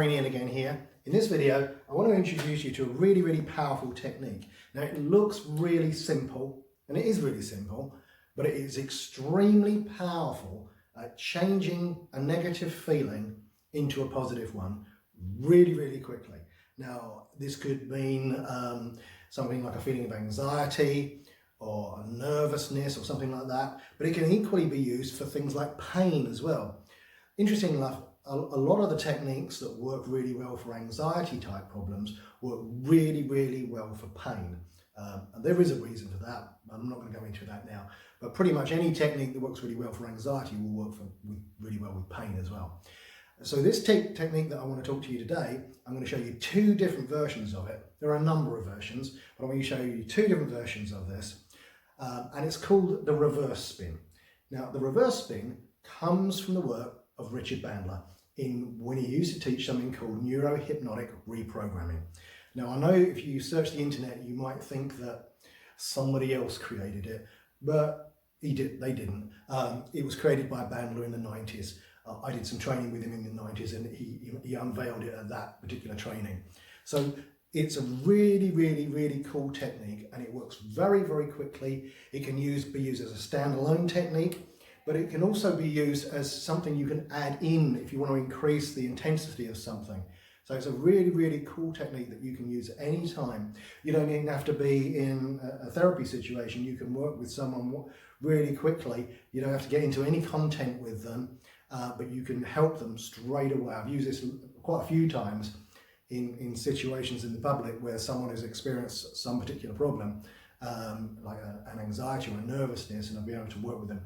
Ian again here. In this video, I want to introduce you to a really powerful technique. Now it looks really simple, and it is really simple, but it is extremely powerful at changing a negative feeling into a positive one really quickly. Now this could mean something like a feeling of anxiety or nervousness or something like that, but it can equally be used for things like pain as well. Interestingly enough, a lot of the techniques that work really well for anxiety type problems work really well for pain. And there is a reason for that. I'm not going to go into that now, but pretty much any technique that works really well for anxiety will work really well with pain as well. So this technique that I want to talk to you today, I'm going to show you two different versions of it. There are a number of versions, but I'm going to show you two different versions of this. And it's called the reverse spin. Now, the reverse spin comes from the work of Richard Bandler when he used to teach something called neurohypnotic reprogramming. Now, I know if you search the internet, you might think that somebody else created it, but they didn't. It was created by Bandler in the 90s. I did some training with him in the 90s, and he unveiled it at that particular training. So it's a really cool technique, and it works very quickly. It can be used as a standalone technique, but it can also be used as something you can add in if you want to increase the intensity of something. So it's a really cool technique that you can use at any time. You don't even have to be in a therapy situation. You can work with someone really quickly. You don't have to get into any content with them, but you can help them straight away. I've used this quite a few times in situations in the public where someone has experienced some particular problem, like an anxiety or a nervousness, and I'll be able to work with them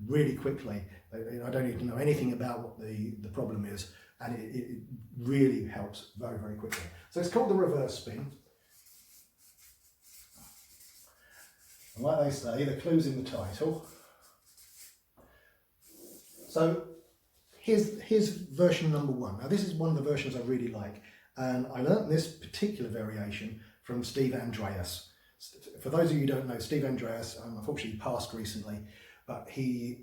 really quickly. I don't need to know anything about what the problem is, and it really helps very quickly. So it's called the reverse spin. And like they say, the clue's in the title. So here's version number one. Now this is one of the versions I really like, and I learnt this particular variation from Steve Andreas. For those of you who don't know, Steve Andreas unfortunately passed recently, but he's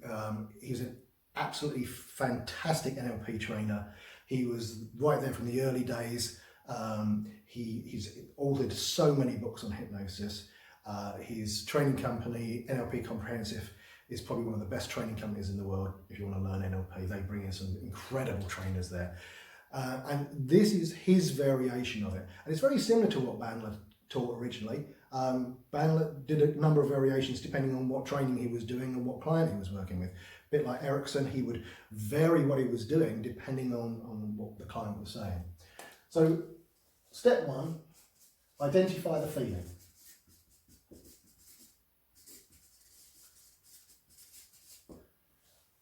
an absolutely fantastic NLP trainer. He was right there from the early days. He's authored so many books on hypnosis. His training company, NLP Comprehensive, is probably one of the best training companies in the world if you want to learn NLP. They bring in some incredible trainers there. And this is his variation of it. And it's very similar to what Bandler taught originally. Bandler did a number of variations depending on what training he was doing and what client he was working with. A bit like Erickson, he would vary what he was doing depending on what the client was saying. So step one, identify the feeling.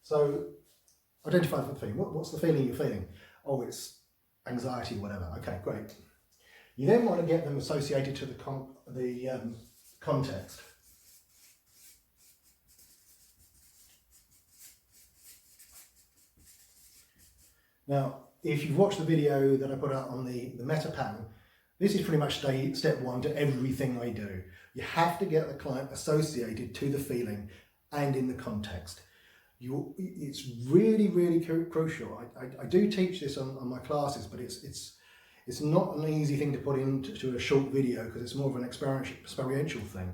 So identify the feeling. What's the feeling you're feeling? Oh, it's anxiety, whatever. Okay, great. You then want to get them associated to the context. Now, if you've watched the video that I put out on the meta pattern, this is pretty much step one to everything I do. You have to get the client associated to the feeling and in the context. It's really crucial. I do teach this on my classes, but it's not an easy thing to put into a short video because it's more of an experiential thing.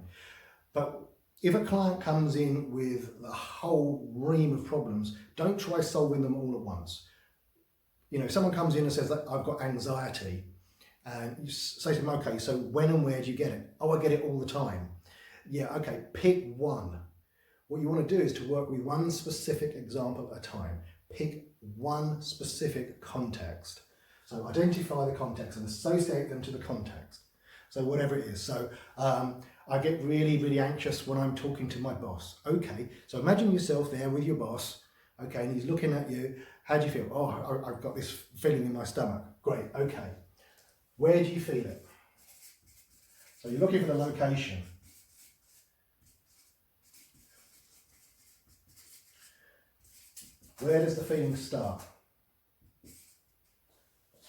But if a client comes in with a whole ream of problems, don't try solving them all at once. You know, if someone comes in and says that I've got anxiety, and you say to them, okay, so when and where do you get it? Oh, I get it all the time. Yeah, okay, pick one. What you want to do is to work with one specific example at a time. Pick one specific context. So identify the context and associate them to the context. So whatever it is. So I get really anxious when I'm talking to my boss. Okay, so imagine yourself there with your boss. Okay, and he's looking at you. How do you feel? Oh, I've got this feeling in my stomach. Great, okay. Where do you feel it? So you're looking for the location. Where does the feeling start?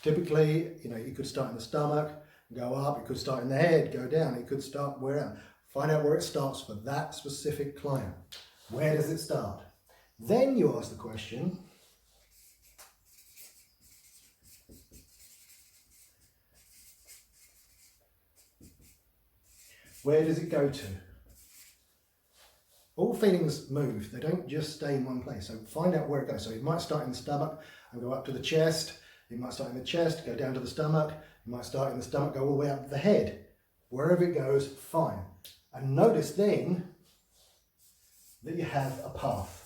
Typically, you know, it could start in the stomach, go up, it could start in the head, go down, it could start wherever. Find out where it starts for that specific client. Where does it start? Then you ask the question, where does it go to? All feelings move, they don't just stay in one place. So find out where it goes. So it might start in the stomach and go up to the chest. It might start in the chest, go down to the stomach. It might start in the stomach, go all the way up to the head. Wherever it goes, fine. And notice then that you have a path.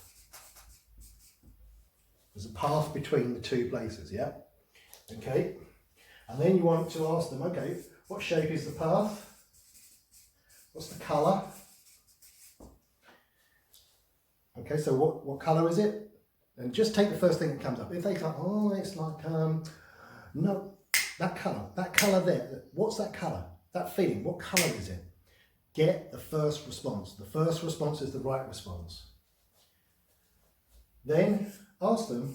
There's a path between the two places, yeah? Okay. And then you want to ask them, okay, what shape is the path? What's the colour? Okay, so what colour is it? And just take the first thing that comes up. If they go, oh, it's like, no, that colour there, what's that colour? That feeling, what colour is it? Get the first response. The first response is the right response. Then ask them,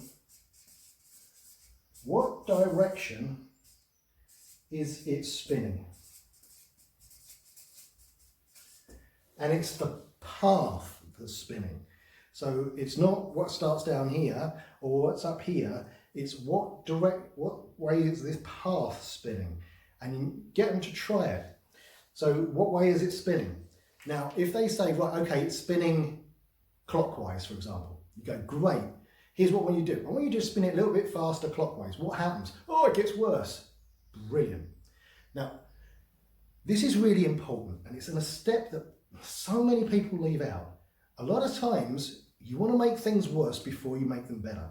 what direction is it spinning? And it's the path that's spinning. So it's not what starts down here or what's up here, it's what way is this path spinning? And you get them to try it. So what way is it spinning? Now, if they say, right, okay, it's spinning clockwise, for example, you go, great, here's what I want you to do. I want you to spin it a little bit faster clockwise. What happens? Oh, it gets worse. Brilliant. Now, this is really important, and it's in a step that so many people leave out. A lot of times, you want to make things worse before you make them better.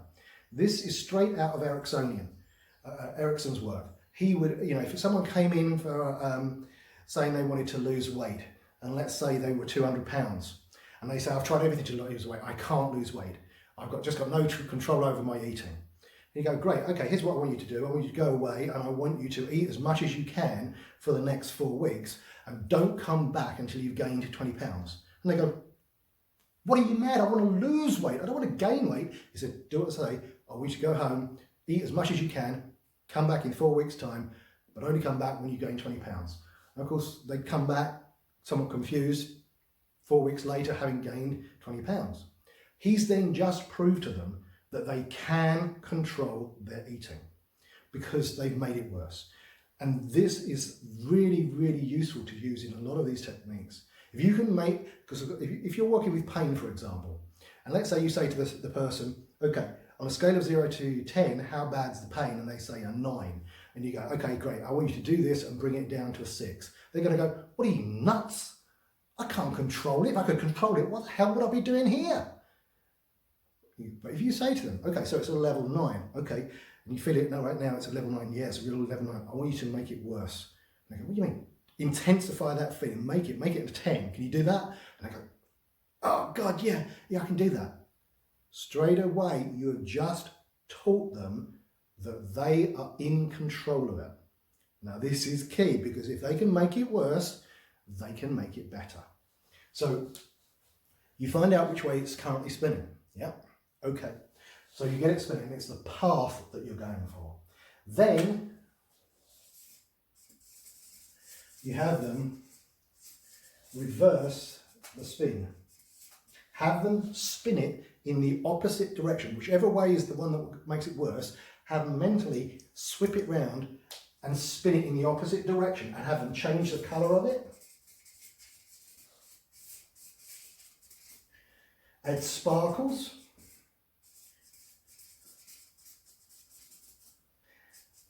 This is straight out of Erickson's work. He would, if someone came in for saying they wanted to lose weight, and let's say they were 200 pounds, and they say, I've tried everything to lose weight, I can't lose weight. I've just got no control over my eating. And you go, great, okay, here's what I want you to do. I want you to go away and I want you to eat as much as you can for the next 4 weeks and don't come back until you've gained 20 pounds. And they go, what are you mad? I want to lose weight. I don't want to gain weight. He said, do what I say. I want you to go home, eat as much as you can, come back in 4 weeks' time, but only come back when you gain 20 pounds. And of course, they come back somewhat confused 4 weeks later, having gained 20 pounds. He's then just proved to them that they can control their eating because they've made it worse. And this is really, really useful to use in a lot of these techniques. If you can make, because if you're working with pain, for example, and let's say you say to the person, okay, on a scale of 0 to 10, how bad's the pain? And they say a 9. And you go, okay, great, I want you to do this and bring it down to a 6. They're going to go, what are you, nuts? I can't control it. If I could control it, what the hell would I be doing here? But if you say to them, okay, so it's a level 9, okay, and you feel it now, right now it's a level 9, yes, we're a level 9, I want you to make it worse. And they go, what do you mean? Intensify that feeling, make it a 10. Can you do that? And I go, oh God, yeah, I can do that. Straight away, you have just taught them that they are in control of it. Now this is key, because if they can make it worse, they can make it better. So you find out which way it's currently spinning, yeah? Okay, so you get it spinning, it's the path that you're going for. Then you have them reverse the spin. Have them spin it in the opposite direction. Whichever way is the one that makes it worse, have them mentally swip it round and spin it in the opposite direction and have them change the colour of it. Add sparkles.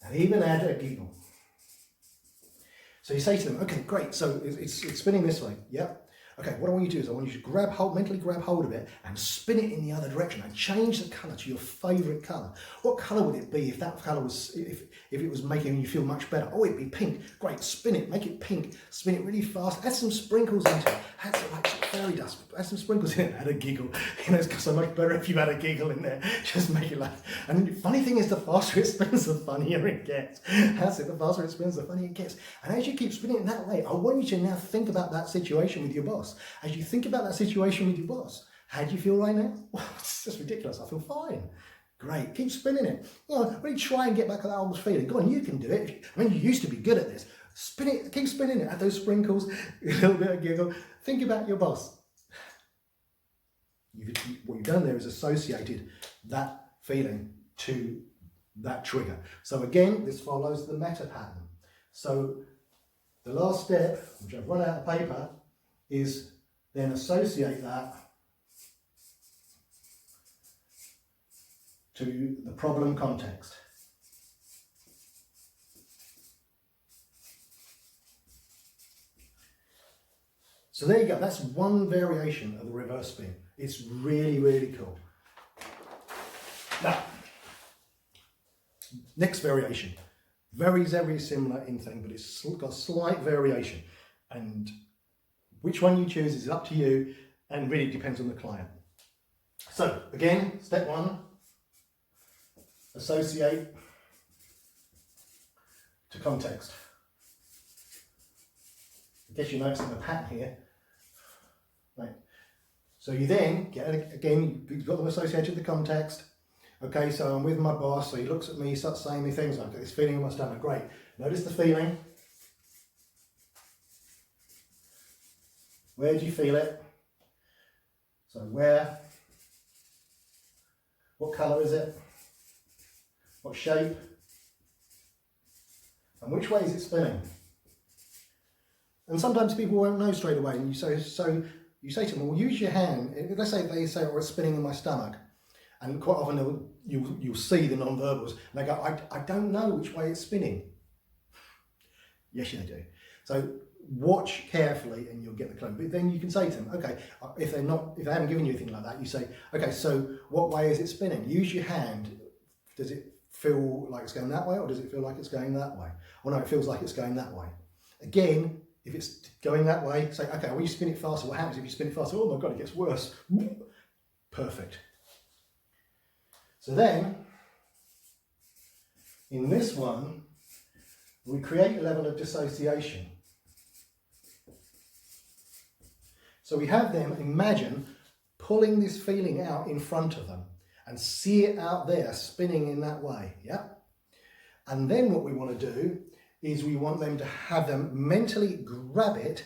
And even add a giggle. So you say to them, okay, great, so it's spinning this way, yep. Okay, what I want you to do is I want you to mentally grab hold of it and spin it in the other direction and change the colour to your favourite colour. What colour would it be if that colour was, if it was making you feel much better? Oh, it'd be pink. Great, spin it, make it pink, spin it really fast, add some sprinkles into it, add some like fairy dust, add some sprinkles in it, add a giggle. You know, it's so much better if you had a giggle in there, just make it laugh. And the funny thing is, the faster it spins, the funnier it gets. That's it, the faster it spins, the funnier it gets. And as you keep spinning it that way, I want you to now think about that situation with your boss. As you think about that situation with your boss, how do you feel right now? Well, it's just ridiculous. I feel fine. Great. Keep spinning it. You know, really try and get back to that old feeling. Go on, you can do it. I mean, you used to be good at this. Spin it. Keep spinning it. Add those sprinkles, a little bit of giggle. Think about your boss. What you've done there is associated that feeling to that trigger. So again, this follows the meta pattern. So The last step, which I've run out of paper, is then associate that to the problem context. So there you go, that's one variation of the reverse spin. It's really, really cool. Now, next variation. Very, very similar in thing, but it's got slight variation. And which one you choose is up to you and really depends on the client. So again, step one, associate to context. I guess you're noticing the pattern here. Right. So you then get, again, you've got them associated with the context. Okay, so I'm with my boss, so he looks at me, he starts saying me things like, I've got this feeling in my stomach. Great. Notice the feeling. Where do you feel it? So where? What colour is it? What shape? And which way is it spinning? And sometimes people won't know straight away, and you say to them, well, use your hand. Let's say they say, oh, it's spinning in my stomach. And quite often you'll see the non-verbals, and they go, I don't know which way it's spinning. Yes, you do. So watch carefully and you'll get the clue. But then you can say to them, okay, if they haven't given you anything like that, you say, okay, so what way is it spinning? Use your hand. Does it feel like it's going that way, or does it feel like it's going that way? Well, no, it feels like it's going that way. Again, if it's going that way, say, okay, will you spin it faster? What happens if you spin it faster? Oh my God, it gets worse. Perfect. So then, in this one, we create a level of dissociation. So we have them imagine pulling this feeling out in front of them and see it out there spinning in that way, yeah? And then what we want to do is we want them to have them mentally grab it,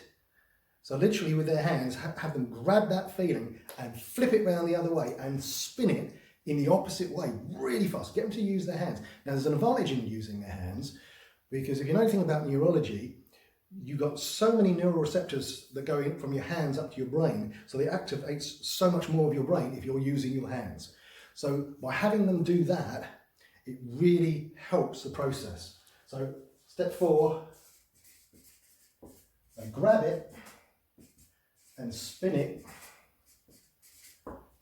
so literally with their hands, have them grab that feeling and flip it round the other way and spin it in the opposite way, really fast. Get them to use their hands. Now there's an advantage in using their hands, because if you know anything about neurology, you've got so many neuroreceptors that go in from your hands up to your brain, so it activates so much more of your brain if you're using your hands. So by having them do that, it really helps the process. So step 4, they grab it and spin it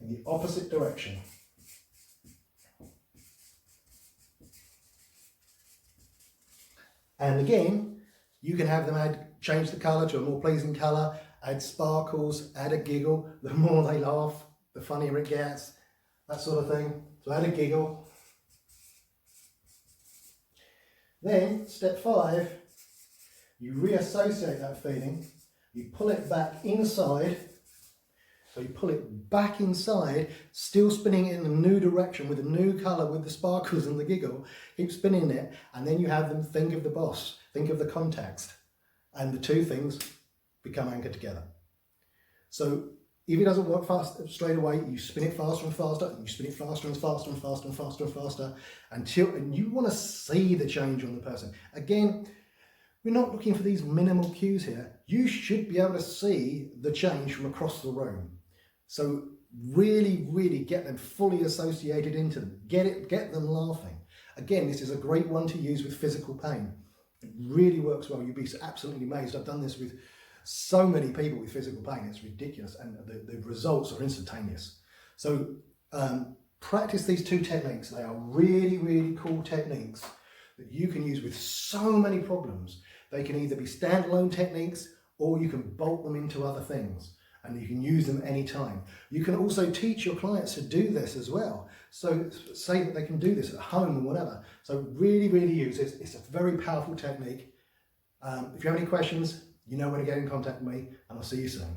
in the opposite direction. And again, you can have them change the colour to a more pleasing colour, add sparkles, add a giggle. The more they laugh, the funnier it gets, that sort of thing. So add a giggle. Then, step 5, you reassociate that feeling, you pull it back inside. So you pull it back inside, still spinning it in a new direction with a new colour, with the sparkles and the giggle. Keep spinning it, and then you have them think of the boss, think of the context, and the two things become anchored together. So if it doesn't work fast straight away, you spin it faster and faster, and you spin it faster and faster and faster and faster and faster, and you want to see the change on the person. Again, we're not looking for these minimal cues here. You should be able to see the change from across the room. So really, really get them fully associated into them. Get them laughing. Again, this is a great one to use with physical pain. It really works well. You'll be absolutely amazed. I've done this with so many people with physical pain. It's ridiculous, and the results are instantaneous. So practice these two techniques. They are really, really cool techniques that you can use with so many problems. They can either be standalone techniques, or you can bolt them into other things, and you can use them anytime. You can also teach your clients to do this as well. So say that they can do this at home or whatever. So really, really use it. It's a very powerful technique. If you have any questions, you know where to get in contact with me, and I'll see you soon.